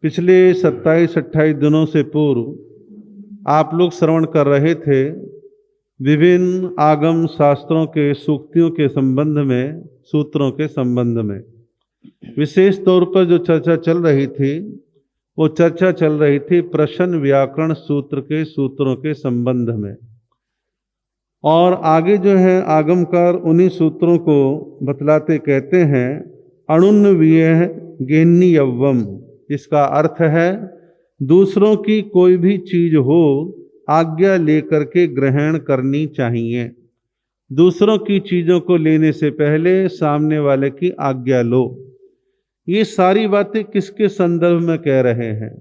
पिछले 27-28 दिनों से पूर्व आप लोग श्रवण कर रहे थे विभिन्न आगम शास्त्रों के सूक्तियों के संबंध में, सूत्रों के संबंध में। विशेष तौर पर जो चर्चा चल रही थी वो चर्चा चल रही थी प्रश्न व्याकरण सूत्र के सूत्रों के संबंध में। और आगे जो है आगमकार उन्हीं सूत्रों को बतलाते कहते हैं अणुन्नवीय गेन्नियव्वम। इसका अर्थ है दूसरों की कोई भी चीज हो आज्ञा लेकर के ग्रहण करनी चाहिए। दूसरों की चीजों को लेने से पहले सामने वाले की आज्ञा लो। ये सारी बातें किसके संदर्भ में कह रहे हैं?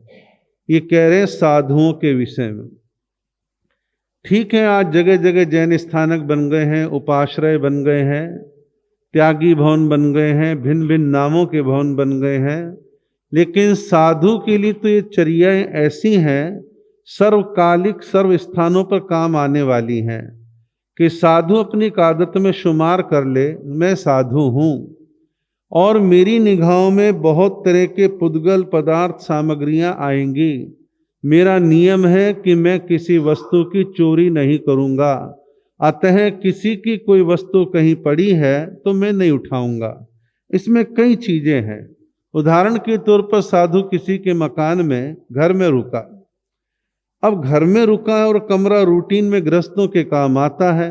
ये कह रहे हैं साधुओं के विषय में। ठीक है, आज जगह जगह जैन स्थानक बन गए हैं, उपाश्रय बन गए हैं, त्यागी भवन बन गए हैं, भिन्न भिन्न नामों के भवन बन गए हैं, लेकिन साधु के लिए तो ये चर्याएं ऐसी हैं सर्वकालिक सर्व स्थानों पर काम आने वाली हैं कि साधु अपनी आदत में शुमार कर ले मैं साधु हूँ और मेरी निगाहों में बहुत तरह के पुद्गल पदार्थ सामग्रियां आएंगी। मेरा नियम है कि मैं किसी वस्तु की चोरी नहीं करूँगा, अतः किसी की कोई वस्तु कहीं पड़ी है तो मैं नहीं उठाऊंगा। इसमें कई चीजें हैं। उदाहरण के तौर पर साधु किसी के मकान में घर में रुका। अब घर में रुका और कमरा रूटीन में गृहस्थों के काम आता है।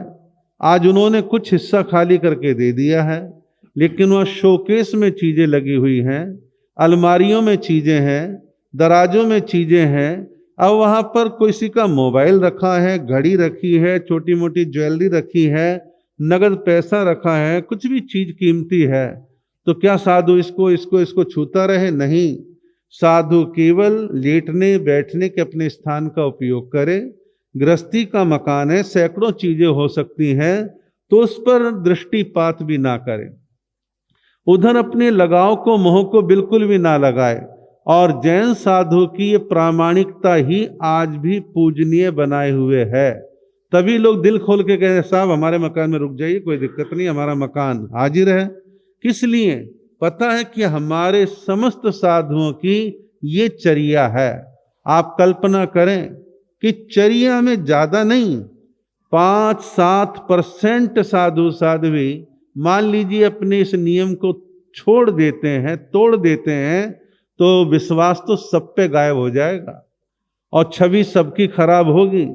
आज उन्होंने कुछ हिस्सा खाली करके दे दिया है, लेकिन वह शोकेस में चीजें लगी हुई हैं, अलमारियों में चीजें हैं, दराजों में चीजें हैं। अब वहां पर किसी का मोबाइल रखा है, घड़ी रखी है, छोटी मोटी ज्वेलरी रखी है, नगद पैसा रखा है, कुछ भी चीज कीमती है। तो क्या साधु इसको छूता रहे? नहीं, साधु केवल लेटने बैठने के अपने स्थान का उपयोग करे। गृहस्थी का मकान है, सैकड़ों चीजें हो सकती हैं, तो उस पर दृष्टिपात भी ना करे। उधर अपने लगाव को मोह को बिल्कुल भी ना लगाए। और जैन साधु की ये प्रामाणिकता ही आज भी पूजनीय बनाए हुए है। तभी लोग दिल खोल के कहते साहब हमारे मकान में रुक जाइए, कोई दिक्कत नहीं, हमारा मकान हाजिर है। किस लिए? पता है कि हमारे समस्त साधुओं की ये चर्या है। आप कल्पना करें कि चर्या में ज्यादा नहीं, 5-7% साधु साध्वी मान लीजिए अपने इस नियम को छोड़ देते हैं, तोड़ देते हैं, तो विश्वास तो सब पे गायब हो जाएगा और छवि सबकी खराब होगी।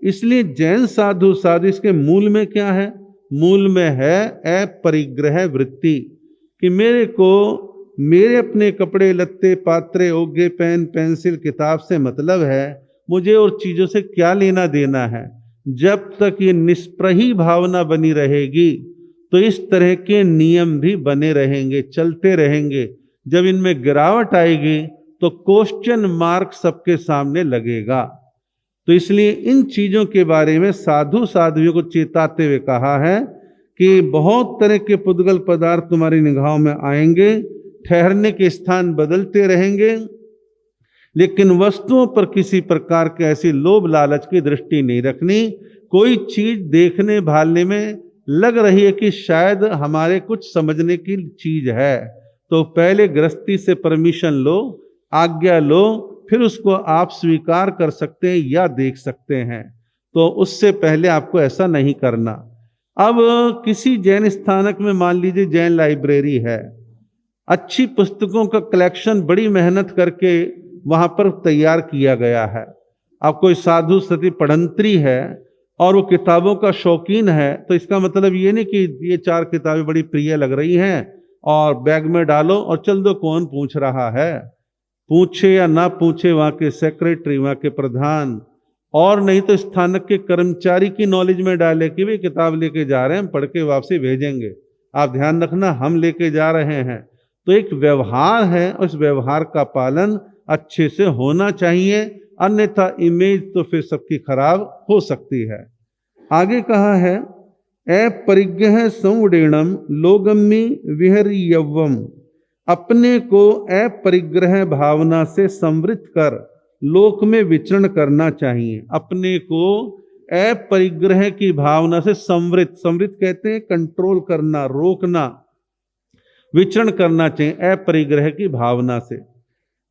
इसलिए जैन साधु इसके मूल में क्या है? मूल में है अपरिग्रह वृत्ति कि मेरे अपने कपड़े लत्ते पात्रे ओगे पेन पेंसिल किताब से मतलब है, मुझे और चीजों से क्या लेना देना है। जब तक ये निष्प्रही भावना बनी रहेगी तो इस तरह के नियम भी बने रहेंगे, चलते रहेंगे। जब इनमें गिरावट आएगी तो क्वेश्चन मार्क सबके सामने लगेगा। तो इसलिए इन चीजों के बारे में साधु साध्वियों को चेताते हुए कहा है कि बहुत तरह के पुद्गल पदार्थ तुम्हारी निगाहों में आएंगे, ठहरने के स्थान बदलते रहेंगे, लेकिन वस्तुओं पर किसी प्रकार के ऐसी लोभ लालच की दृष्टि नहीं रखनी। कोई चीज देखने भालने में लग रही है कि शायद हमारे कुछ समझने की चीज है, तो पहले गृहस्थी से परमिशन लो, आज्ञा लो, फिर उसको आप स्वीकार कर सकते हैं या देख सकते हैं। तो उससे पहले आपको ऐसा नहीं करना। अब किसी जैन स्थानक में मान लीजिए जैन लाइब्रेरी है, अच्छी पुस्तकों का कलेक्शन बड़ी मेहनत करके वहां पर तैयार किया गया है। अब कोई साधु सती पढ़ंत्री है और वो किताबों का शौकीन है, तो इसका मतलब ये नहीं कि ये 4 किताबें बड़ी प्रिय लग रही हैं और बैग में डालो और चल दो, कौन पूछ रहा है। पूछे या ना पूछे वहां के सेक्रेटरी, वहां के प्रधान, और नहीं तो स्थानक के कर्मचारी की नॉलेज में डाले कि भाई किताब लेके जा रहे हैं, पढ़ के वापसी भेजेंगे, आप ध्यान रखना हम लेके जा रहे हैं। तो एक व्यवहार है, उस व्यवहार का पालन अच्छे से होना चाहिए, अन्यथा इमेज तो फिर सबकी खराब हो सकती है। आगे कहा है अपरिग्रह संवरणम लोगम्मी विहर्यवम। अपने को अपरिग्रह भावना से संवृत कर लोक में विचरण करना चाहिए। अपने को अपरिग्रह की भावना से संवृत कहते हैं कंट्रोल करना, रोकना, विचरण करना चाहिए अपरिग्रह की भावना से।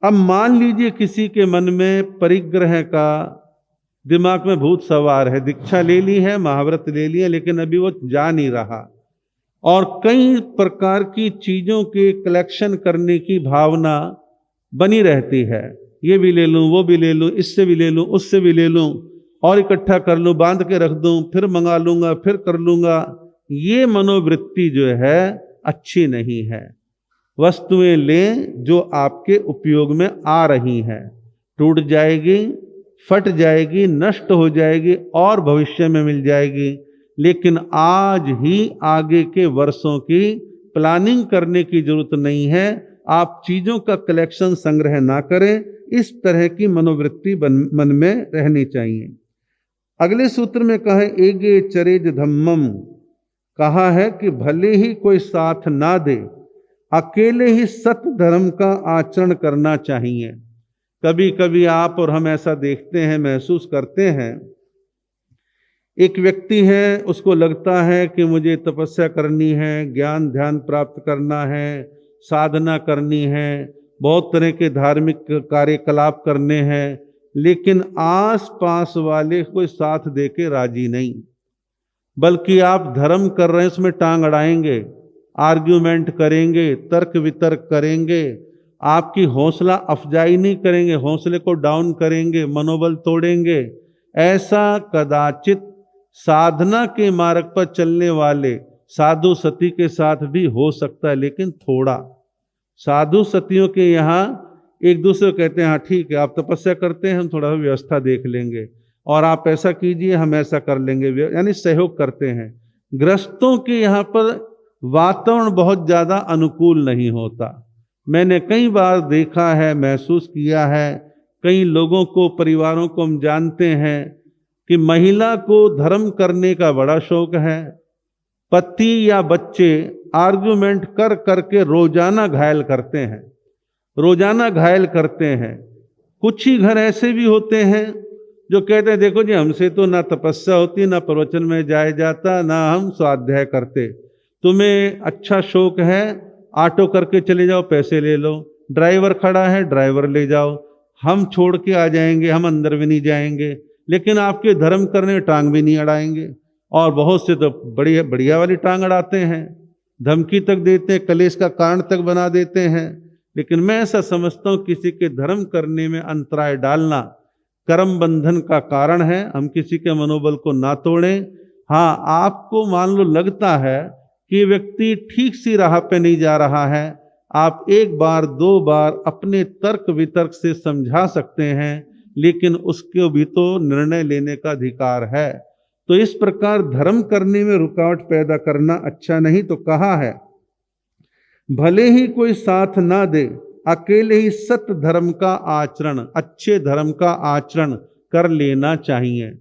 अब मान लीजिए किसी के मन में परिग्रह का, दिमाग में भूत सवार है, दीक्षा ले ली है, महाव्रत ले लिया, लेकिन अभी वो जा नहीं रहा, और कई प्रकार की चीजों के कलेक्शन करने की भावना बनी रहती है। ये भी ले लूं, वो भी ले लूं, इससे भी ले लूं, उससे भी ले लूं, और इकट्ठा कर लूं, बांध के रख दूं, फिर मंगा लूंगा, फिर कर लूंगा। ये मनोवृत्ति जो है अच्छी नहीं है। वस्तुएं लें जो आपके उपयोग में आ रही हैं। टूट जाएगी, फट जाएगी, नष्ट हो जाएगी और भविष्य में मिल जाएगी, लेकिन आज ही आगे के वर्षों की प्लानिंग करने की जरूरत नहीं है। आप चीजों का कलेक्शन, संग्रह ना करें। इस तरह की मनोवृत्ति मन में रहनी चाहिए। अगले सूत्र में कहा है एगे चरेज धम्मम, कहा है कि भले ही कोई साथ ना दे, अकेले ही सत्य धर्म का आचरण करना चाहिए। कभी कभी आप और हम ऐसा देखते हैं, महसूस करते हैं, एक व्यक्ति है, उसको लगता है कि मुझे तपस्या करनी है, ज्ञान ध्यान प्राप्त करना है, साधना करनी है, बहुत तरह के धार्मिक कार्यकलाप करने हैं, लेकिन आस पास वाले कोई साथ दे के राजी नहीं। बल्कि आप धर्म कर रहे हैं, उसमें टांग अड़ाएंगे, आर्ग्यूमेंट करेंगे, तर्क वितर्क करेंगे, आपकी हौसला अफजाई नहीं करेंगे, हौसले को डाउन करेंगे, मनोबल तोड़ेंगे। ऐसा कदाचित साधना के मार्ग पर चलने वाले साधु सती के साथ भी हो सकता है, लेकिन थोड़ा। साधु सतियों के यहाँ एक दूसरे को कहते हैं, हाँ ठीक है, आप तपस्या करते हैं, हम थोड़ा व्यवस्था देख लेंगे, और आप ऐसा कीजिए, हम ऐसा कर लेंगे, यानी सहयोग करते हैं। गृहस्थों के यहाँ पर वातावरण बहुत ज़्यादा अनुकूल नहीं होता। मैंने कई बार देखा है, महसूस किया है, कई लोगों को, परिवारों को हम जानते हैं कि महिला को धर्म करने का बड़ा शौक है, पति या बच्चे आर्गुमेंट कर करके रोजाना घायल करते हैं, रोजाना घायल करते हैं। कुछ ही घर ऐसे भी होते हैं जो कहते हैं, देखो जी, हमसे तो ना तपस्या होती, ना प्रवचन में जाया जाता, ना हम स्वाध्याय करते, तुम्हें अच्छा शौक है, ऑटो करके चले जाओ, पैसे ले लो, ड्राइवर खड़ा है, ड्राइवर ले जाओ, हम छोड़ के आ जाएंगे, हम अंदर भी नहीं जाएंगे, लेकिन आपके धर्म करने टांग भी नहीं अड़ाएंगे। और बहुत से तो बढ़िया बढ़िया वाली टांग अड़ाते हैं, धमकी तक देते हैं, कलेश का कारण तक बना देते हैं। लेकिन मैं ऐसा समझता हूँ, किसी के धर्म करने में अंतराय डालना कर्म बंधन का कारण है। हम किसी के मनोबल को ना तोड़ें। हाँ, आपको मान लो लगता है कि व्यक्ति ठीक सी राह पे नहीं जा रहा है, आप एक बार दो बार अपने तर्क वितर्क से समझा सकते हैं, लेकिन उसके भी तो निर्णय लेने का अधिकार है। तो इस प्रकार धर्म करने में रुकावट पैदा करना अच्छा नहीं। तो कहा है, भले ही कोई साथ ना दे, अकेले ही सत्य धर्म का आचरण, अच्छे धर्म का आचरण कर लेना चाहिए।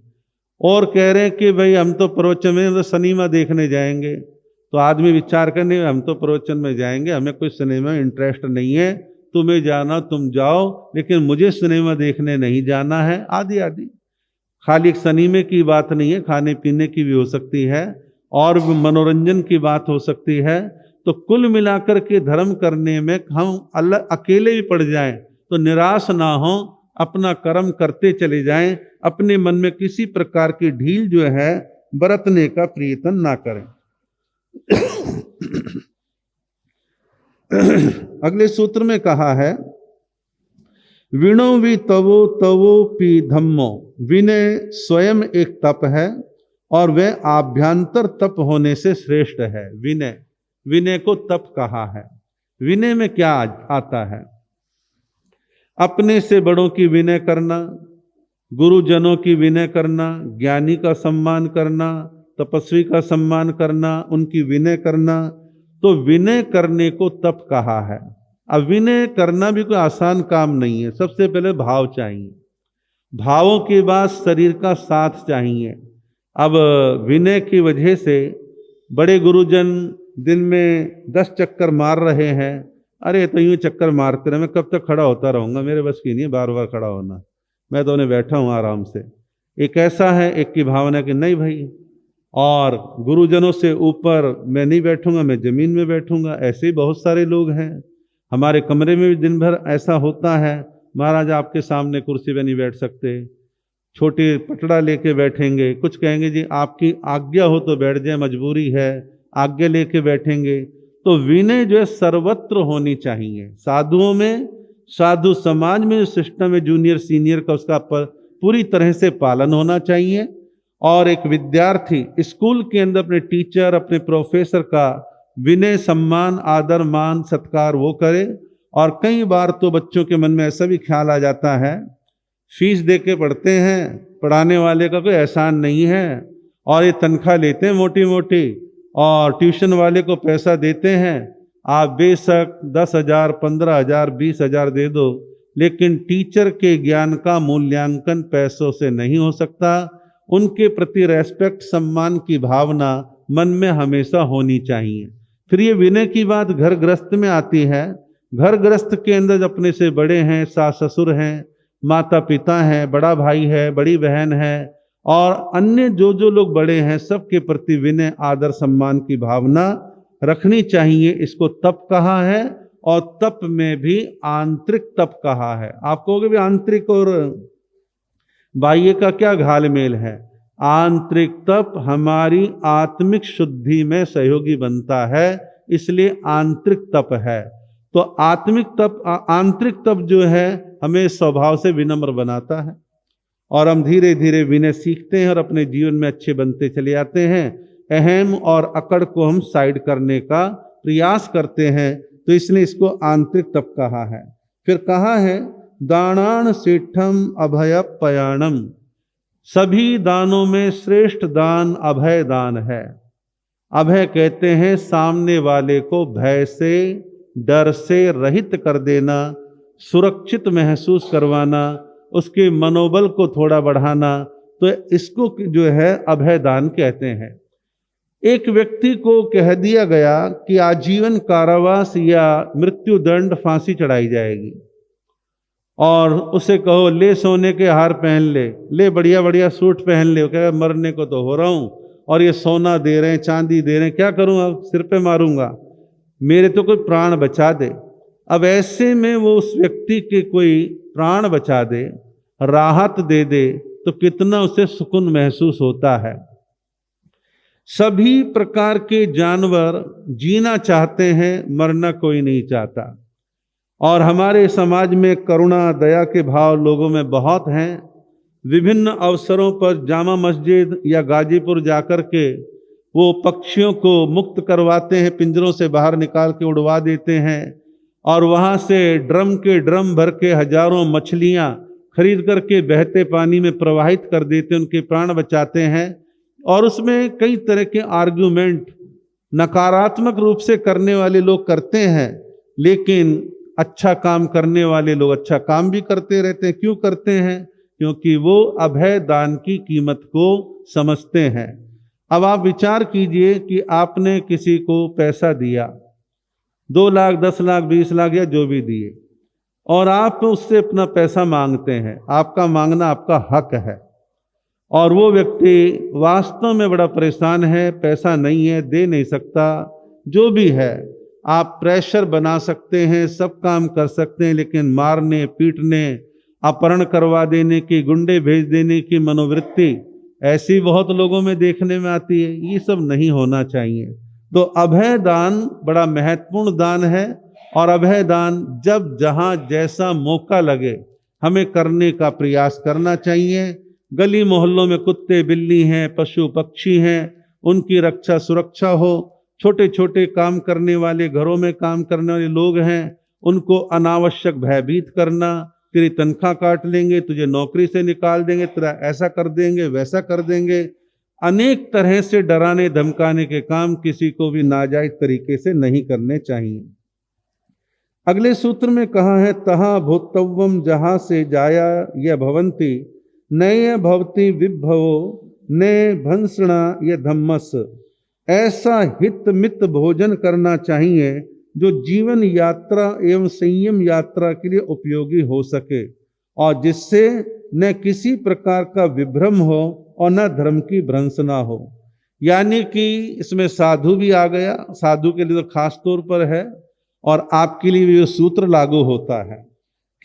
और कह रहे हैं कि भाई हम तो प्रवचन में तो सिनेमा देखने जाएंगे, तो आदमी विचार करने, हम तो प्रवचन में जाएंगे, हमें कोई सिनेमा में इंटरेस्ट नहीं है, तुम्हें जाना तुम जाओ, लेकिन मुझे सिनेमा देखने नहीं जाना है, आदि आदि। खाली सिनेमे की बात नहीं है, खाने पीने की भी हो सकती है, और मनोरंजन की बात हो सकती है। तो कुल मिलाकर के धर्म करने में हम अकेले भी पड़ जाएं तो निराश ना हो, अपना कर्म करते चले जाएं, अपने मन में किसी प्रकार की ढील जो है बरतने का प्रयत्न ना करें। अगले सूत्र में कहा है, विनो वि तवो तवो पी धम्मो, विनय स्वयं एक तप है और वह आभ्यंतर तप होने से श्रेष्ठ है। विनय, विनय को तप कहा है। विनय में क्या आता है? अपने से बड़ों की विनय करना, गुरुजनों की विनय करना, ज्ञानी का सम्मान करना, तपस्वी का सम्मान करना, उनकी विनय करना। तो विनय करने को तप कहा है। अब विनय करना भी कोई आसान काम नहीं है। सबसे पहले भाव चाहिए, भावों के बाद शरीर का साथ चाहिए। अब विनय की वजह से बड़े गुरुजन दिन में 10 चक्कर मार रहे हैं, अरे तो यूँ चक्कर मारते रहे, मैं कब तक खड़ा होता रहूँगा, मेरे बस की नहीं है बार बार खड़ा होना, मैं तो उन्हें बैठा हूँ आराम से। एक ऐसा है, एक की भावना कि नहीं भाई, और गुरुजनों से ऊपर मैं नहीं बैठूंगा, मैं जमीन में बैठूंगा। ऐसे ही बहुत सारे लोग हैं। हमारे कमरे में भी दिन भर ऐसा होता है, महाराज आपके सामने कुर्सी पे नहीं बैठ सकते, छोटे पटड़ा लेके बैठेंगे, कुछ कहेंगे जी आपकी आज्ञा हो तो बैठ जाए, मजबूरी है, आज्ञा लेके बैठेंगे। तो विनय जो है सर्वत्र होनी चाहिए, साधुओं में, साधु समाज में जो सिस्टम है जूनियर सीनियर का, उसका पूरी तरह से पालन होना चाहिए। और एक विद्यार्थी स्कूल के अंदर अपने टीचर, अपने प्रोफेसर का विनय, सम्मान, आदर, मान, सत्कार वो करे। और कई बार तो बच्चों के मन में ऐसा भी ख्याल आ जाता है, फीस दे के पढ़ते हैं, पढ़ाने वाले का कोई एहसान नहीं है, और ये तनख्वाह लेते हैं मोटी मोटी, और ट्यूशन वाले को पैसा देते हैं, आप बेशक 10,000, 15,000, 20,000 दे दो, लेकिन टीचर के ज्ञान का मूल्यांकन पैसों से नहीं हो सकता। उनके प्रति रेस्पेक्ट, सम्मान की भावना मन में हमेशा होनी चाहिए। फिर ये विनय की बात घर गृहस्थ में आती है। घर गृहस्थ के अंदर अपने से बड़े हैं, सास ससुर हैं, माता पिता हैं, बड़ा भाई है, बड़ी बहन है, और अन्य जो जो लोग बड़े हैं, सबके प्रति विनय, आदर, सम्मान की भावना रखनी चाहिए। इसको तप कहा है, और तप में भी आंतरिक तप कहा है। आप कहोगे भी आंतरिक और बाह्य का क्या घालमेल है? आंतरिक तप हमारी आत्मिक शुद्धि में सहयोगी बनता है, इसलिए आंतरिक तप है। तो आंतरिक तप जो है हमें स्वभाव से विनम्र बनाता है, और हम धीरे धीरे विनय सीखते हैं और अपने जीवन में अच्छे बनते चले जाते हैं। अहम और अकड़ को हम साइड करने का प्रयास करते हैं, तो इसलिए इसको आंतरिक तप कहा है। फिर कहा है दानान सेठम अभय पयाणम, सभी दानों में श्रेष्ठ दान अभय दान है। अभय कहते हैं सामने वाले को भय से, डर से रहित कर देना, सुरक्षित महसूस करवाना, उसके मनोबल को थोड़ा बढ़ाना, तो इसको जो है अभय दान कहते हैं। एक व्यक्ति को कह दिया गया कि आजीवन कारावास या मृत्यु दंड, फांसी चढ़ाई जाएगी, और उसे कहो ले सोने के हार पहन ले बढ़िया बढ़िया सूट पहन ले, कहे मरने को तो हो रहा हूं, और ये सोना दे रहे हैं, चांदी दे रहे हैं, क्या करूं, अब सिर पे मारूंगा, मेरे तो कोई प्राण बचा दे। अब ऐसे में वो उस व्यक्ति के कोई प्राण बचा दे, राहत दे दे, तो कितना उसे सुकून महसूस होता है। सभी प्रकार के जानवर जीना चाहते हैं, मरना कोई नहीं चाहता। और हमारे समाज में करुणा, दया के भाव लोगों में बहुत हैं। विभिन्न अवसरों पर जामा मस्जिद या गाजीपुर जाकर के वो पक्षियों को मुक्त करवाते हैं, पिंजरों से बाहर निकाल के उड़वा देते हैं, और वहाँ से ड्रम के ड्रम भर के हजारों मछलियाँ खरीद करके बहते पानी में प्रवाहित कर देते हैं, उनके प्राण बचाते हैं। और उसमें कई तरह के आर्ग्यूमेंट नकारात्मक रूप से करने वाले लोग करते हैं, लेकिन अच्छा काम करने वाले लोग अच्छा काम भी करते रहते हैं। क्यों करते हैं? क्योंकि वो अभय दान की कीमत को समझते हैं। अब आप विचार कीजिए कि आपने किसी को पैसा दिया, 2 लाख, 10 लाख, 20 लाख या जो भी दिए, और आप उससे अपना पैसा मांगते हैं। आपका मांगना आपका हक है, और वो व्यक्ति वास्तव में बड़ा परेशान है, पैसा नहीं है, दे नहीं सकता, जो भी है, आप प्रेशर बना सकते हैं, सब काम कर सकते हैं, लेकिन मारने, पीटने, अपहरण करवा देने की, गुंडे भेज देने की मनोवृत्ति ऐसी बहुत लोगों में देखने में आती है। ये सब नहीं होना चाहिए। तो अभय दान बड़ा महत्वपूर्ण दान है, और अभय दान जब जहाँ जैसा मौका लगे हमें करने का प्रयास करना चाहिए। गली मोहल्लों में कुत्ते बिल्ली हैं, पशु पक्षी हैं, उनकी रक्षा सुरक्षा हो। छोटे छोटे काम करने वाले, घरों में काम करने वाले लोग हैं, उनको अनावश्यक भयभीत करना, तेरी तनख्वाह काट लेंगे, तुझे नौकरी से निकाल देंगे, तेरा ऐसा कर देंगे, वैसा कर देंगे, अनेक तरह से डराने धमकाने के काम किसी को भी नाजायज तरीके से नहीं करने चाहिए। अगले सूत्र में कहा है तहा भूतव्वम, जहाँ से जाया यह भवंती, नय भवती विभवो ने भंसणा यह धम्मस। ऐसा हित मित भोजन करना चाहिए जो जीवन यात्रा एवं संयम यात्रा के लिए उपयोगी हो सके, और जिससे न किसी प्रकार का विभ्रम हो और न धर्म की भ्रंश ना हो। यानी कि इसमें साधु भी आ गया, साधु के लिए तो खास तौर पर है, और आपके लिए भी ये सूत्र लागू होता है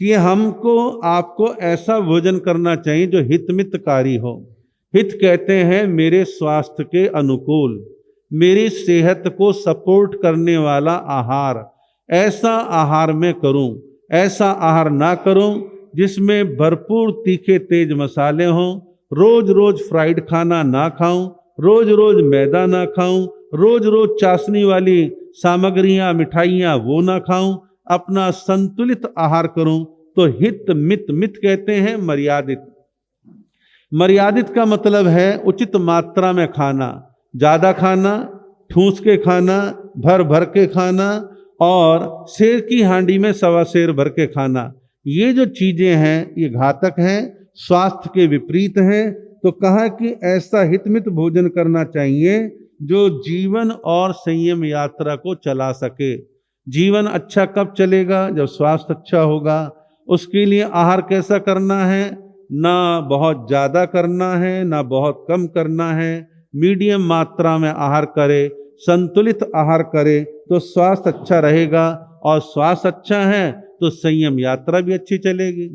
कि हमको आपको ऐसा भोजन करना चाहिए जो हितमितकारी हो। हित कहते हैं मेरे स्वास्थ्य के अनुकूल, मेरी सेहत को सपोर्ट करने वाला आहार। ऐसा आहार मैं करूं, ऐसा आहार ना करूं जिसमें भरपूर तीखे तेज मसाले हों। रोज रोज फ्राइड खाना ना खाऊं, रोज रोज मैदा ना खाऊं, रोज रोज चाशनी वाली सामग्रियां मिठाइयां वो ना खाऊं। अपना संतुलित आहार करूं। तो हित मित, मित कहते हैं मर्यादित। मर्यादित का मतलब है उचित मात्रा में खाना, ज्यादा खाना, ठूस के खाना, भर भर के खाना और शेर की हांडी में सवा शेर भर के खाना। ये जो चीजें हैं ये घातक हैं, स्वास्थ्य के विपरीत हैं। तो कहा कि ऐसा हितमित भोजन करना चाहिए जो जीवन और संयम यात्रा को चला सके। जीवन अच्छा कब चलेगा? जब स्वास्थ्य अच्छा होगा। उसके लिए आहार कैसा करना है? ना बहुत ज़्यादा करना है, ना बहुत कम करना है, मीडियम मात्रा में आहार करे, संतुलित आहार करे तो स्वास्थ्य अच्छा रहेगा। और स्वास्थ्य अच्छा है तो संयम यात्रा भी अच्छी चलेगी।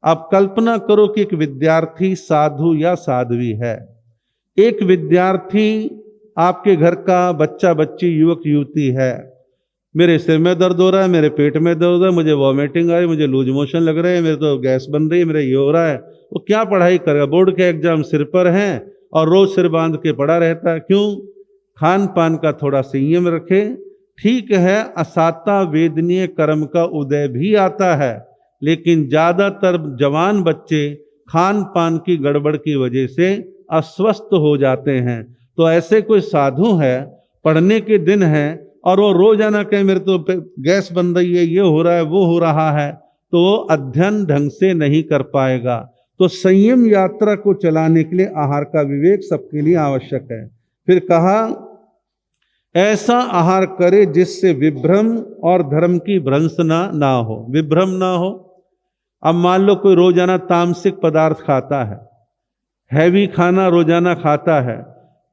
अब कल्पना करो कि एक विद्यार्थी साधु या साध्वी है। एक विद्यार्थी आपके घर का बच्चा बच्ची युवक युवती है। मेरे सिर में दर्द हो रहा है, मेरे पेट में दर्द है, मुझे वॉमिटिंग आ रही है, मुझे लूज मोशन लग रहे हैं, मेरे तो गैस बन रही है, मेरे ये हो रहा है। वो क्या पढ़ाई करेगा? बोर्ड के एग्जाम सिर पर हैं और रोज सिर बांध के पड़ा रहता है। क्यों? खान पान का थोड़ा संयम रखे। ठीक है, असाता वेदनीय कर्म का उदय भी आता है, लेकिन ज्यादातर जवान बच्चे खान पान की गड़बड़ की वजह से अस्वस्थ हो जाते हैं। तो ऐसे कोई साधु है, पढ़ने के दिन है और वो रोजाना कहे मेरे तो गैस बन रही है, ये हो रहा है, वो हो रहा है, तो वो अध्ययन ढंग से नहीं कर पाएगा। तो संयम यात्रा को चलाने के लिए आहार का विवेक सबके लिए आवश्यक है। फिर कहा ऐसा आहार करे जिससे विभ्रम और धर्म की भ्रंशना ना हो। विभ्रम ना हो। अब मान लो कोई रोजाना तामसिक पदार्थ खाता है, हैवी खाना रोजाना खाता है,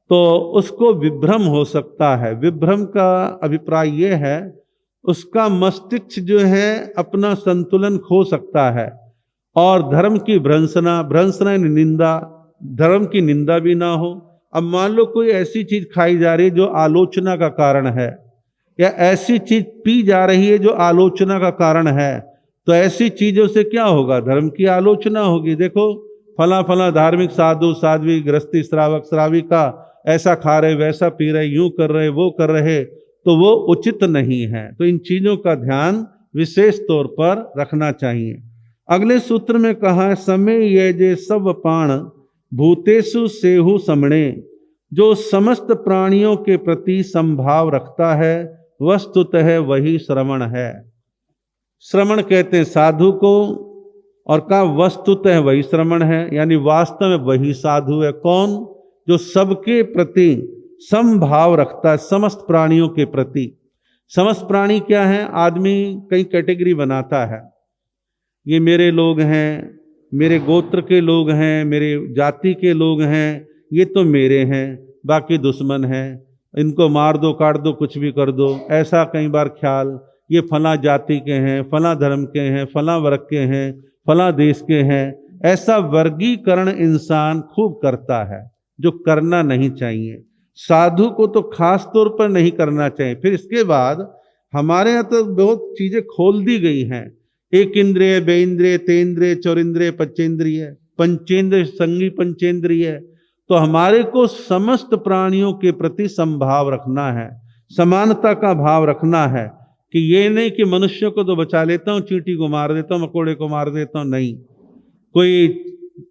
तो उसको विभ्रम हो सकता है। विभ्रम का अभिप्राय ये है उसका मस्तिष्क जो है अपना संतुलन खो सकता है। और धर्म की भ्रंशना, भ्रंशना निंदा, धर्म की निंदा भी ना हो। अब मान लो कोई ऐसी चीज खाई जा रही है जो आलोचना का कारण है, या ऐसी चीज पी जा रही है जो आलोचना का कारण है, तो ऐसी चीजों से क्या होगा? धर्म की आलोचना होगी। देखो फला फला धार्मिक साधु साध्वी गृहस्थी श्रावक श्राविका ऐसा खा रहे, वैसा पी रहे, यूं कर रहे, वो कर रहे, तो वो उचित नहीं है। तो इन चीजों का ध्यान विशेष तौर पर रखना चाहिए। अगले सूत्र में कहा समय ये जे सब पाण भूतेषु सेहु समणे। जो समस्त प्राणियों के प्रति संभाव रखता है वस्तुतः वही श्रवण है। श्रवण कहते हैं साधु को, और कहा वस्तुतः वही श्रवण है, यानी वास्तव में वही साधु है। कौन? जो सबके प्रति समभाव रखता है, समस्त प्राणियों के प्रति। समस्त प्राणी क्या है? आदमी कई कैटेगरी बनाता है, ये मेरे लोग हैं, मेरे गोत्र के लोग हैं, मेरे जाति के लोग हैं, ये तो मेरे हैं, बाकी दुश्मन हैं, इनको मार दो, काट दो, कुछ भी कर दो। ऐसा कई बार ख्याल, ये फला जाति के हैं, फला धर्म के हैं, फला वर्ग के हैं, फला देश के हैं। ऐसा वर्गीकरण इंसान खूब करता है, जो करना नहीं चाहिए। साधु को तो खास तौर पर नहीं करना चाहिए। फिर इसके बाद हमारे यहाँ तो बहुत चीजें खोल दी गई हैं। एक इंद्रिय, बे इंद्रिय, तेन्द्रिय, चौरिंद्रिय, पंचेंद्रिय, पंचेंद्रिय संगी पंचेंद्रिय। तो हमारे को समस्त प्राणियों के प्रति समभाव रखना है, समानता का भाव रखना है, कि ये नहीं कि मनुष्यों को तो बचा लेता हूँ, चींटी को मार देता हूँ, मकोड़े को मार देता हूँ। नहीं, कोई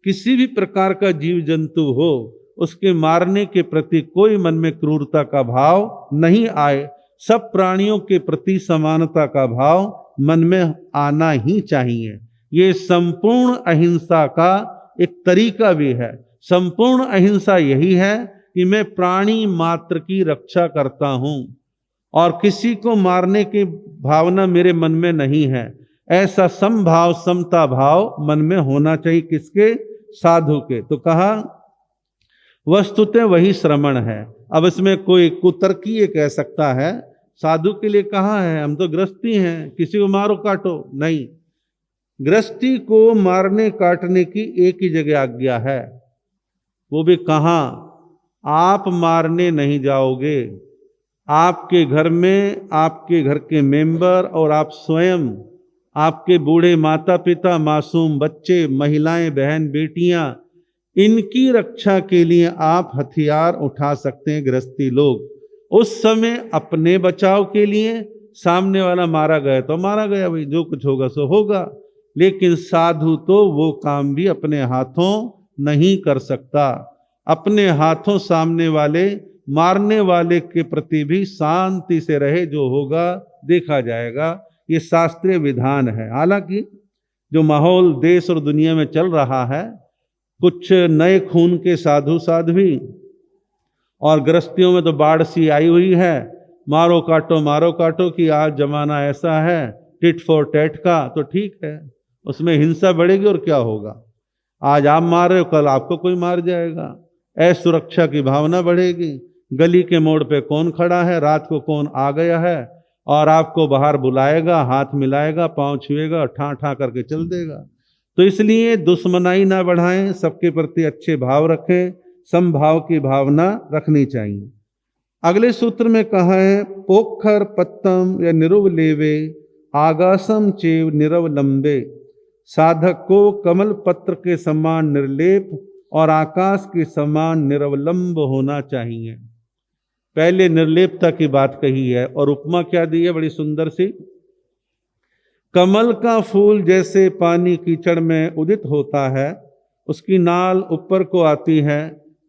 किसी भी प्रकार का जीव जंतु हो उसके मारने के प्रति कोई मन में क्रूरता का भाव नहीं आए। सब प्राणियों के प्रति समानता का भाव मन में आना ही चाहिए। ये संपूर्ण अहिंसा का एक तरीका भी है। संपूर्ण अहिंसा यही है कि मैं प्राणी मात्र की रक्षा करता हूं और किसी को मारने की भावना मेरे मन में नहीं है। ऐसा समभाव, समता भाव मन में होना चाहिए। किसके? साधु के। तो कहा वस्तुतः वही श्रवण है। अब इसमें कोई कुतर्की ये कह सकता है साधु के लिए कहाँ है, हम तो गृहस्थी हैं, किसी को मारो काटो नहीं। गृहस्थी को मारने काटने की एक ही जगह आज्ञा है, वो भी कहाँ, आप मारने नहीं जाओगे। आपके घर में आपके घर के मेंबर और आप स्वयं, आपके बूढ़े माता पिता, मासूम बच्चे, महिलाएं, बहन बेटियां, इनकी रक्षा के लिए आप हथियार उठा सकते हैं गृहस्थी लोग। उस समय अपने बचाव के लिए, सामने वाला मारा गया तो मारा गया भाई, जो कुछ होगा सो होगा, लेकिन साधु तो वो काम भी अपने हाथों नहीं कर सकता। अपने हाथों सामने वाले मारने वाले के प्रति भी शांति से रहे, जो होगा देखा जाएगा। ये शास्त्रीय विधान है। हालांकि जो माहौल देश और दुनिया में चल रहा है, कुछ नए खून के साधु साध्वी और गृहस्थियों में तो बाढ़ सी आई हुई है, मारो काटो कि आज जमाना ऐसा है टिट फॉर टैट का, तो ठीक है, उसमें हिंसा बढ़ेगी और क्या होगा। आज आप मार रहे हो, कल आपको कोई मार जाएगा। असुरक्षा की भावना बढ़ेगी। गली के मोड़ पे कौन खड़ा है, रात को कौन आ गया है और आपको बाहर बुलाएगा, हाथ मिलाएगा, पांव छुएगा, ठा ठा करके चल देगा। तो इसलिए दुश्मनाई ना बढ़ाएं, सबके प्रति अच्छे भाव रखें, समभाव की भावना रखनी चाहिए। अगले सूत्र में कहा है, पोखर पत्तम या निरुव लेवे आगासम चेव निरवलंबे। साधक को कमल पत्र के समान निर्लेप और आकाश के समान निरवलंब होना चाहिए। पहले निर्लेपता की बात कही है और उपमा क्या दी है बड़ी सुंदर सी। कमल का फूल जैसे पानी कीचड़ में उदित होता है, उसकी नाल ऊपर को आती है,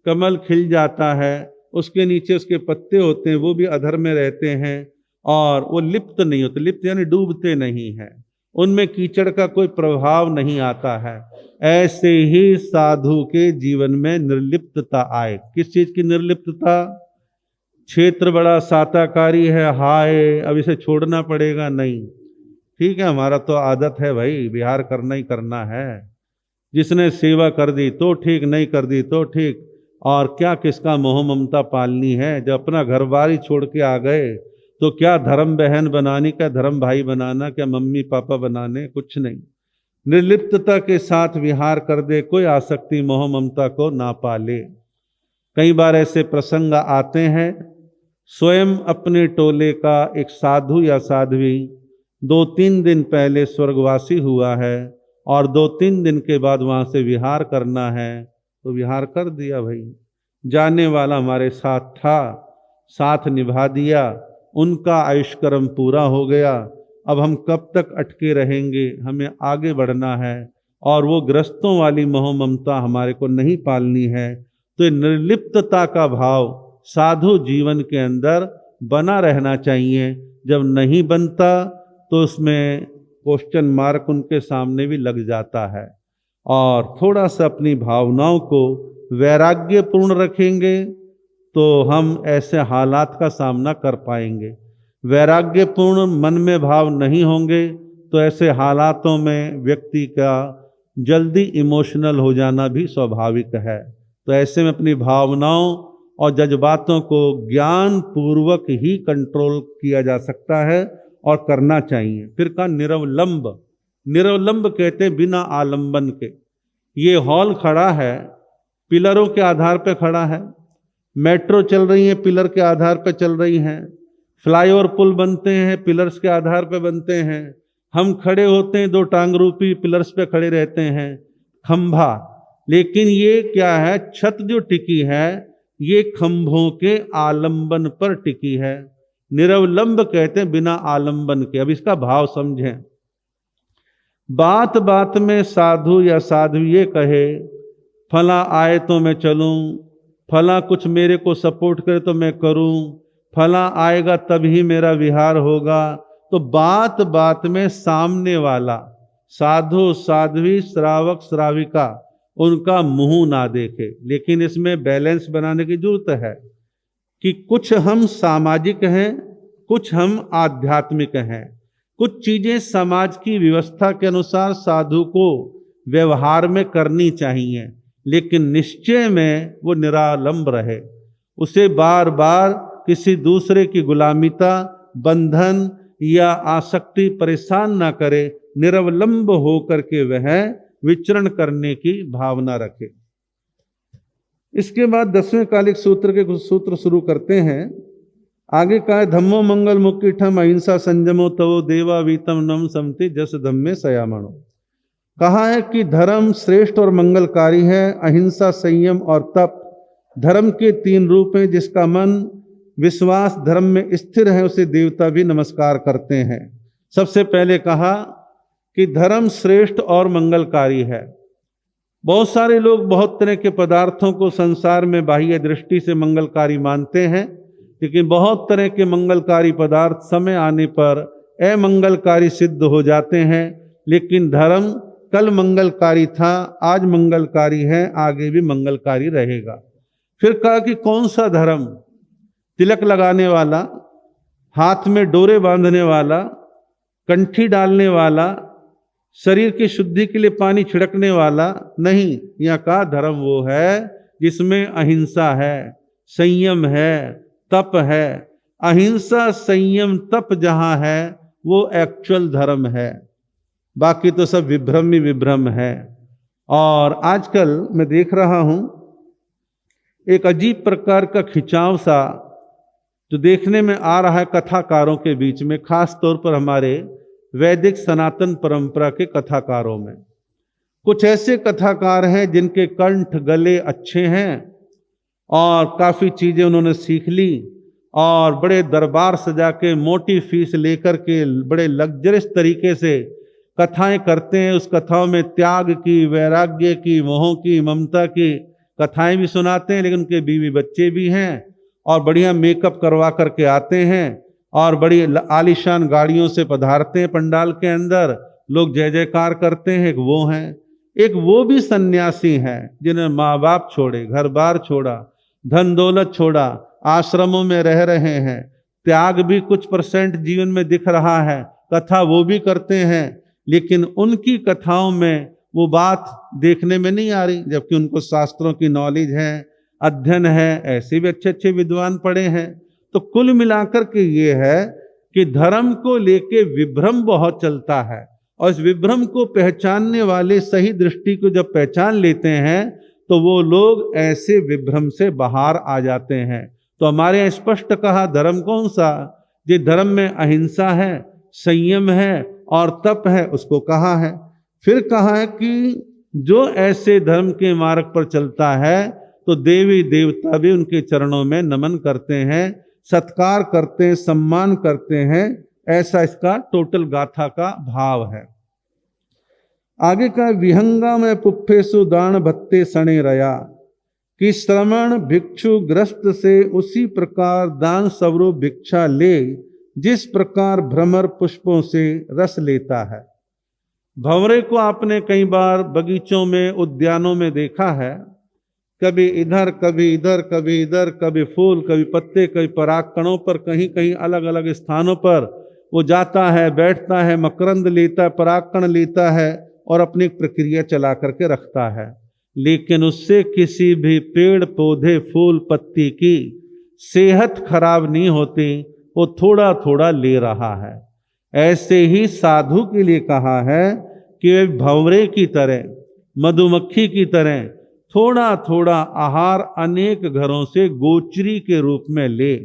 कमल खिल जाता है, उसके नीचे उसके पत्ते होते हैं, वो भी अधर में रहते हैं और वो लिप्त नहीं होते। लिप्त यानी डूबते नहीं हैं, उनमें कीचड़ का कोई प्रभाव नहीं आता है। ऐसे ही साधु के जीवन में निर्लिप्तता आए। किस चीज की निर्लिप्तता? क्षेत्र बड़ा साताकारी है, हाय अब इसे छोड़ना पड़ेगा, नहीं, ठीक है हमारा तो आदत है भाई, विहार करना ही करना है, जिसने सेवा कर दी तो ठीक, नहीं कर दी तो ठीक, और क्या किसका मोह ममता पालनी है। जब अपना घरबारी छोड़ के आ गए तो क्या धर्म बहन बनानी, क्या धर्म भाई बनाना, क्या मम्मी पापा बनाने, कुछ नहीं। निर्लिप्तता के साथ विहार कर दे, कोई आसक्ति मोह ममता को ना पाले। कई बार ऐसे प्रसंग आते हैं, स्वयं अपने टोले का एक साधु या साध्वी 2-3 दिन पहले स्वर्गवासी हुआ है और 2-3 दिन के बाद वहां से विहार करना है, तो विहार कर दिया भाई। जाने वाला हमारे साथ था, साथ निभा दिया, उनका आयुष्कर्म पूरा हो गया। अब हम कब तक अटके रहेंगे, हमें आगे बढ़ना है और वो ग्रस्तों वाली मोह ममता हमारे को नहीं पालनी है। तो निर्लिप्तता का भाव साधु जीवन के अंदर बना रहना चाहिए। जब नहीं बनता तो उसमें क्वेश्चन मार्क उनके सामने भी लग जाता है। और थोड़ा सा अपनी भावनाओं को वैराग्यपूर्ण रखेंगे तो हम ऐसे हालात का सामना कर पाएंगे। वैराग्यपूर्ण मन में भाव नहीं होंगे तो ऐसे हालातों में व्यक्ति का जल्दी इमोशनल हो जाना भी स्वाभाविक है। तो ऐसे में अपनी भावनाओं और जज्बातों को ज्ञान पूर्वक ही कंट्रोल किया जा सकता है और करना चाहिए। फिर का निरवलंब, निरवलंब कहते हैं बिना आलंबन के। ये हॉल खड़ा है, पिलरों के आधार पर खड़ा है, मेट्रो चल रही है पिलर के आधार पर चल रही हैं, फ्लाईओवर पुल बनते हैं पिलर्स के आधार पर बनते हैं, हम खड़े होते हैं 2 टांग रूपी पिलर्स पे खड़े रहते हैं, खंभा। लेकिन ये क्या है, छत जो टिकी है ये खंभों के आलंबन पर टिकी है। निरवलंब कहते हैं बिना आलंबन के। अब इसका भाव समझें। बात बात में साधु या साधु ये कहे, फला आए तो मैं चलूं, फला कुछ मेरे को सपोर्ट करे तो मैं करूं, फला आएगा तभी मेरा विहार होगा। तो बात बात में सामने वाला साधु साध्वी श्रावक श्राविका उनका मुंह ना देखे। लेकिन इसमें बैलेंस बनाने की जरूरत है कि कुछ हम सामाजिक हैं, कुछ हम आध्यात्मिक हैं। कुछ चीजें समाज की व्यवस्था के अनुसार साधु को व्यवहार में करनी चाहिए, लेकिन निश्चय में वो निरालंब रहे, उसे बार बार किसी दूसरे की गुलामीता बंधन या आसक्ति परेशान ना करे, निरवलंब होकर के वह विचरण करने की भावना रखे। इसके बाद 10वें कालिक सूत्र के कुछ सूत्र शुरू करते हैं। आगे का है, धम्मो मंगल मुक्तिठम अहिंसा संयमो तवो देवा वीतम नम समति जस धम्मे सयामणो। कहा है कि धर्म श्रेष्ठ और मंगलकारी है, अहिंसा, संयम और तप धर्म के 3 रूप हैं। जिसका मन विश्वास धर्म में स्थिर है उसे देवता भी नमस्कार करते हैं। सबसे पहले कहा कि धर्म श्रेष्ठ और मंगलकारी है। बहुत सारे लोग बहुत तरह के पदार्थों को संसार में बाह्य दृष्टि से मंगलकारी मानते हैं, लेकिन बहुत तरह के मंगलकारी पदार्थ समय आने पर अमंगलकारी सिद्ध हो जाते हैं। लेकिन धर्म कल मंगलकारी था, आज मंगलकारी है, आगे भी मंगलकारी रहेगा। फिर कहा कि कौन सा धर्म? तिलक लगाने वाला, हाथ में डोरे बांधने वाला, कंठी डालने वाला, शरीर की शुद्धि के लिए पानी छिड़कने वाला नहीं। यहाँ का धर्म वो है जिसमें अहिंसा है, संयम है, तप है। अहिंसा, संयम, तप जहाँ है वो एक्चुअल धर्म है, बाकी तो सब विभ्रम ही विभ्रम है। और आजकल मैं देख रहा हूँ एक अजीब प्रकार का खिंचाव सा जो देखने में आ रहा है कथाकारों के बीच में, खास तौर पर हमारे वैदिक सनातन परंपरा के कथाकारों में। कुछ ऐसे कथाकार हैं जिनके कंठ गले अच्छे हैं और काफ़ी चीज़ें उन्होंने सीख ली और बड़े दरबार सजा के मोटी फीस लेकर के बड़े लग्जरियस तरीके से कथाएं करते हैं। उस कथाओं में त्याग की, वैराग्य की, मोह की, ममता की कथाएं भी सुनाते हैं, लेकिन उनके बीवी बच्चे भी हैं और बढ़िया मेकअप करवा करके आते हैं और बड़ी आलीशान गाड़ियों से पधारते हैं पंडाल के अंदर, लोग जय जयकार करते हैं। एक वो हैं, एक वो भी सन्यासी हैं जिन्हें माँ बाप छोड़े, घर बार छोड़ा, धन दौलत छोड़ा, आश्रमों में रह रहे हैं, त्याग भी कुछ % जीवन में दिख रहा है, कथा वो भी करते हैं, लेकिन उनकी कथाओं में वो बात देखने में नहीं आ रही, जबकि उनको शास्त्रों की नॉलेज है, अध्ययन है, ऐसे भी अच्छे अच्छे विद्वान पढ़े हैं। तो कुल मिलाकर के ये है कि धर्म को लेके विभ्रम बहुत चलता है और इस विभ्रम को पहचानने वाले सही दृष्टि को जब पहचान लेते हैं तो वो लोग ऐसे विभ्रम से बाहर आ जाते हैं। तो हमारे यहाँ स्पष्ट कहा धर्म कौन सा? जो धर्म में अहिंसा है, संयम है और तप है, उसको कहा है। फिर कहा है कि जो ऐसे धर्म के मार्ग पर चलता है तो देवी देवता भी उनके चरणों में नमन करते हैं, सत्कार करते हैं, सम्मान करते हैं। ऐसा इसका टोटल गाथा का भाव है। आगे का विहंगा में पुप्फेसु दान भत्ते सणे रया कि श्रमण भिक्षु ग्रस्त से उसी प्रकार दान स्वरूप भिक्षा ले जिस प्रकार भ्रमर पुष्पों से रस लेता है। भंवरे को आपने कई बार बगीचों में, उद्यानों में देखा है, कभी इधर कभी इधर, कभी इधर, कभी फूल, कभी पत्ते, कभी परागकणों पर, कहीं कहीं अलग अलग स्थानों पर वो जाता है, बैठता है, मकरंद लेता है, परागकण लेता है और अपनी प्रक्रिया चला करके रखता है। लेकिन उससे किसी भी पेड़ पौधे, फूल, पत्ती की सेहत खराब नहीं होती, वो थोड़ा थोड़ा ले रहा है। ऐसे ही साधु के लिए कहा है कि वे भंवरे की तरह, मधुमक्खी की तरह थोड़ा थोड़ा आहार अनेक घरों से गोचरी के रूप में ले।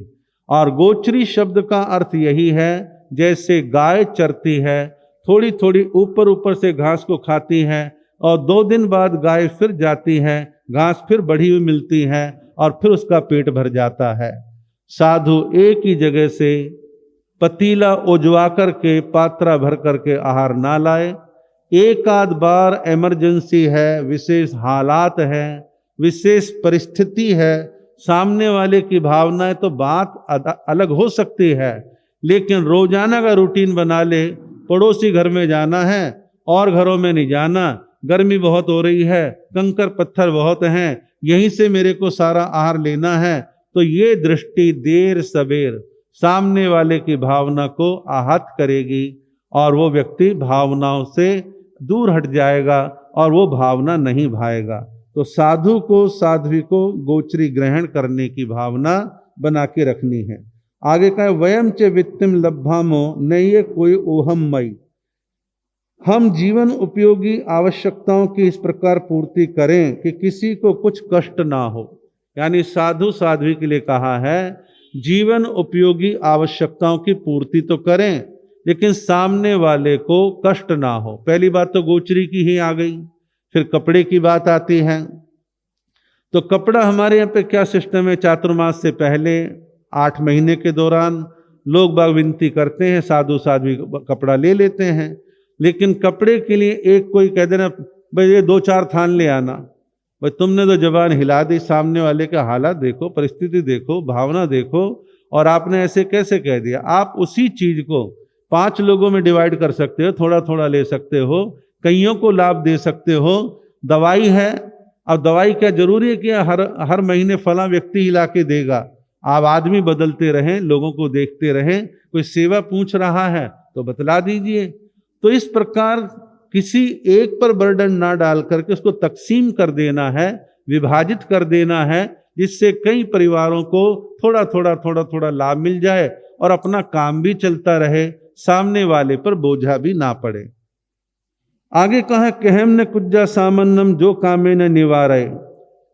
और गोचरी शब्द का अर्थ यही है, जैसे गाय चरती है, थोड़ी थोड़ी ऊपर ऊपर से घास को खाती है और 2 दिन बाद गाय फिर जाती है, घास फिर बढ़ी हुई मिलती है और फिर उसका पेट भर जाता है। साधु एक ही जगह से पतीला उजवा करके, पात्रा भर करके आहार ना लाए। एक आध बार इमरजेंसी है, विशेष हालात है, विशेष परिस्थिति है, सामने वाले की भावना है तो बात अलग हो सकती है, लेकिन रोजाना का रूटीन बना ले, पड़ोसी घर में जाना है और घरों में नहीं जाना, गर्मी बहुत हो रही है, कंकर पत्थर बहुत हैं, यहीं से मेरे को सारा आहार लेना है, तो ये दृष्टि देर सबेर सामने वाले की भावना को आहत करेगी और वो व्यक्ति भावनाओं से दूर हट जाएगा और वो भावना नहीं भाएगा। तो साधु को, साध्वी को गोचरी ग्रहण करने की भावना बना के रखनी है। आगे कहा वयम च वित्तिम लब्धामो नैये कोई ओहम मई। हम जीवन उपयोगी आवश्यकताओं की इस प्रकार पूर्ति करें कि किसी को कुछ कष्ट ना हो। यानी साधु साध्वी के लिए कहा है जीवन उपयोगी आवश्यकताओं की पूर्ति तो करें लेकिन सामने वाले को कष्ट ना हो। पहली बात तो गोचरी की ही आ गई, फिर कपड़े की बात आती है। तो कपड़ा हमारे यहाँ पे क्या सिस्टम है, चातुर्मास से पहले 8 महीने के दौरान लोग बाग विनती करते हैं, साधु साध्वी कपड़ा ले लेते हैं। लेकिन कपड़े के लिए एक कोई कह देना भाई ये 2-4 थान ले आना, भाई तुमने तो जबान हिला दी, सामने वाले का हालात देखो, परिस्थिति देखो, भावना देखो, और आपने ऐसे कैसे कह दिया। आप उसी चीज को 5 लोगों में डिवाइड कर सकते हो, थोड़ा थोड़ा ले सकते हो, कईयों को लाभ दे सकते हो। दवाई है, अब दवाई क्या जरूरी है कि हर महीने फला व्यक्ति ही ला के देगा। आप आदमी बदलते रहें, लोगों को देखते रहें, कोई सेवा पूछ रहा है तो बतला दीजिए। तो इस प्रकार किसी एक पर बर्डन ना डाल करके उसको तकसीम कर देना है, विभाजित कर देना है, जिससे कई परिवारों को थोड़ा थोड़ा लाभ मिल जाए और अपना काम भी चलता रहे, सामने वाले पर बोझा भी ना पड़े। आगे कहा कहम ने कुज्जा सामन्नम जो कामे न निवारे।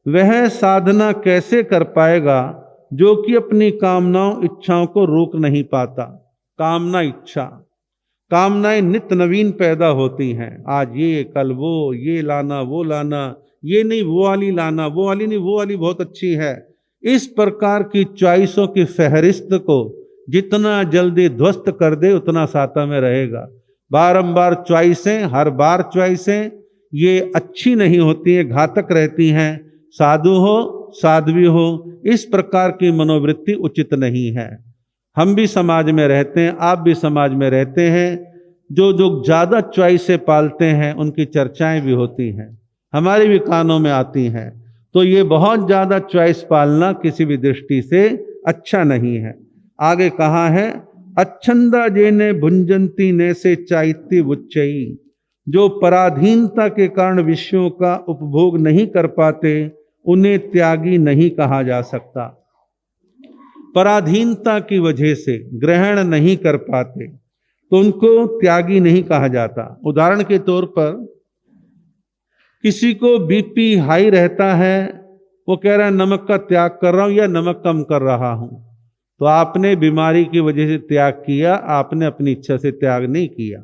वह साधना कैसे कर पाएगा जो कि अपनी कामनाओं इच्छाओं को रोक नहीं पाता। कामना इच्छा, कामनाएं नित्य नवीन पैदा होती हैं, आज ये कल वो, ये लाना वो लाना, ये नहीं वो वाली लाना, वो वाली नहीं वो वाली बहुत अच्छी है। इस प्रकार की चॉइसों की फहरिस्त को जितना जल्दी ध्वस्त कर दे उतना साता में रहेगा। बारंबार चॉइसें, हर बार चॉइसें ये अच्छी नहीं होती हैं, घातक रहती हैं। साधु हो साध्वी हो, इस प्रकार की मनोवृत्ति उचित नहीं है। हम भी समाज में रहते हैं, आप भी समाज में रहते हैं, जो ज्यादा चॉइसें पालते हैं उनकी चर्चाएं भी होती हैं, हमारे भी कानों में आती हैं। तो ये बहुत ज्यादा चॉइस पालना किसी भी दृष्टि से अच्छा नहीं है। आगे कहा है अच्छंदा जेने भुंजंती ने से चाइती उच्चई। जो पराधीनता के कारण विषयों का उपभोग नहीं कर पाते उन्हें त्यागी नहीं कहा जा सकता। पराधीनता की वजह से ग्रहण नहीं कर पाते तो उनको त्यागी नहीं कहा जाता। उदाहरण के तौर पर किसी को बीपी हाई रहता है, वो कह रहा है नमक का त्याग कर रहा हूं या नमक कम कर रहा हूं, तो आपने बीमारी की वजह से त्याग किया, आपने अपनी इच्छा से त्याग नहीं किया।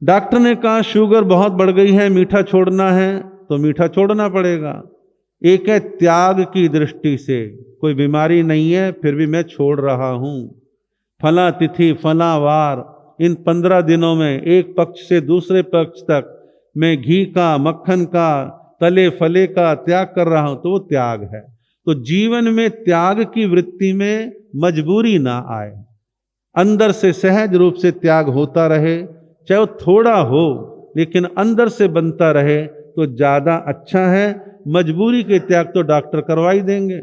डॉक्टर ने कहा शुगर बहुत बढ़ गई है, मीठा छोड़ना है, तो मीठा छोड़ना पड़ेगा। एक है त्याग की दृष्टि से, कोई बीमारी नहीं है फिर भी मैं छोड़ रहा हूं, फला तिथि फला वार, इन 15 दिनों में एक पक्ष से दूसरे पक्ष तक मैं घी का, मक्खन का, तले फले का त्याग कर रहा हूं, तो वो त्याग है। तो जीवन में त्याग की वृत्ति में मजबूरी ना आए, अंदर से सहज रूप से त्याग होता रहे, चाहे वो थोड़ा हो लेकिन अंदर से बनता रहे तो ज्यादा अच्छा है। मजबूरी के त्याग तो डॉक्टर करवा ही देंगे,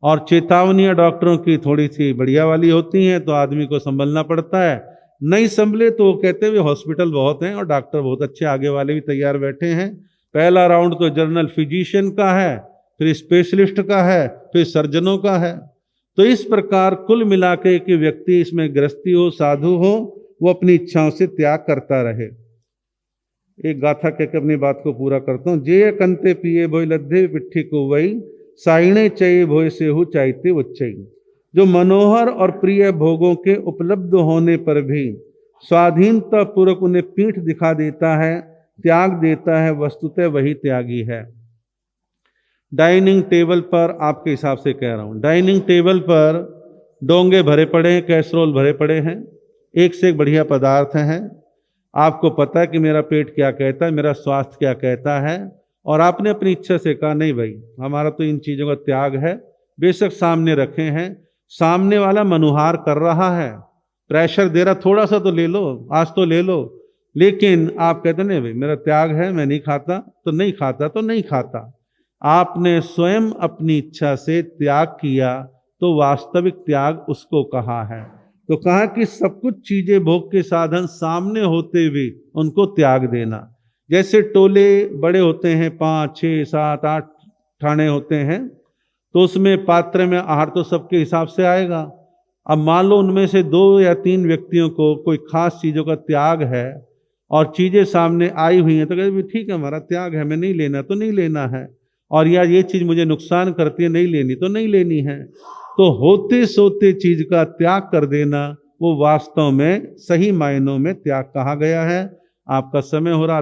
और चेतावनियां डॉक्टरों की थोड़ी सी बढ़िया वाली होती हैं तो आदमी को संभलना पड़ता है। नहीं संभले तो वो कहते हुए हॉस्पिटल बहुत हैं और डॉक्टर बहुत अच्छे आगे वाले भी तैयार बैठे हैं। पहला राउंड तो जनरल फिजिशियन का है, फिर स्पेशलिस्ट का है, फिर सर्जनों का है। तो इस प्रकार कुल मिलाके कि व्यक्ति इसमें गृहस्थी हो, साधु हो, वो अपनी इच्छाओं से त्याग करता रहे। एक गाथा कहकर अपनी बात को पूरा करता हूं। जे कंते पिए भोय लद्धे पिट्ठी को वही, साइणे चये भोय से हु चाहते उच्चई। जो मनोहर और प्रिय भोगों के उपलब्ध होने पर भी स्वाधीनता पूर्वक उन्हें पीठ दिखा देता है, त्याग देता है, वस्तुतः वही त्यागी है। डाइनिंग टेबल पर, आपके हिसाब से कह रहा हूं, डाइनिंग टेबल पर डोंगे भरे पड़े हैं, कैसरोल भरे पड़े हैं, एक से एक बढ़िया पदार्थ हैं। आपको पता है कि मेरा पेट क्या कहता है, मेरा स्वास्थ्य क्या कहता है, और आपने अपनी इच्छा से कहा नहीं भाई हमारा तो इन चीज़ों का त्याग है। बेशक सामने रखे हैं, सामने वाला मनुहार कर रहा है, प्रेशर दे रहा, थोड़ा सा तो ले लो, आज तो ले लो, लेकिन आप कहते नहीं भाई मेरा त्याग है, मैं नहीं खाता, तो नहीं खाता तो नहीं खाता। आपने स्वयं अपनी इच्छा से त्याग किया तो वास्तविक त्याग उसको कहा है। तो कहा कि सब कुछ चीजें भोग के साधन सामने होते हुए उनको त्याग देना। जैसे टोले बड़े होते हैं, 5, 6, 7, 8 ठाणे होते हैं, तो उसमें पात्र में आहार तो सबके हिसाब से आएगा। अब मान लो उनमें से 2 या 3 व्यक्तियों को कोई खास चीज़ों का त्याग है और चीज़ें सामने आई हुई हैं, तो कहते भी ठीक है, हमारा त्याग है, हमें नहीं लेना तो नहीं लेना है, और या ये चीज़ मुझे नुकसान करती है, नहीं लेनी तो नहीं लेनी है। तो होते सोते चीज़ का त्याग कर देना वो वास्तव में सही मायनों में त्याग कहा गया है। आपका समय हो रहा।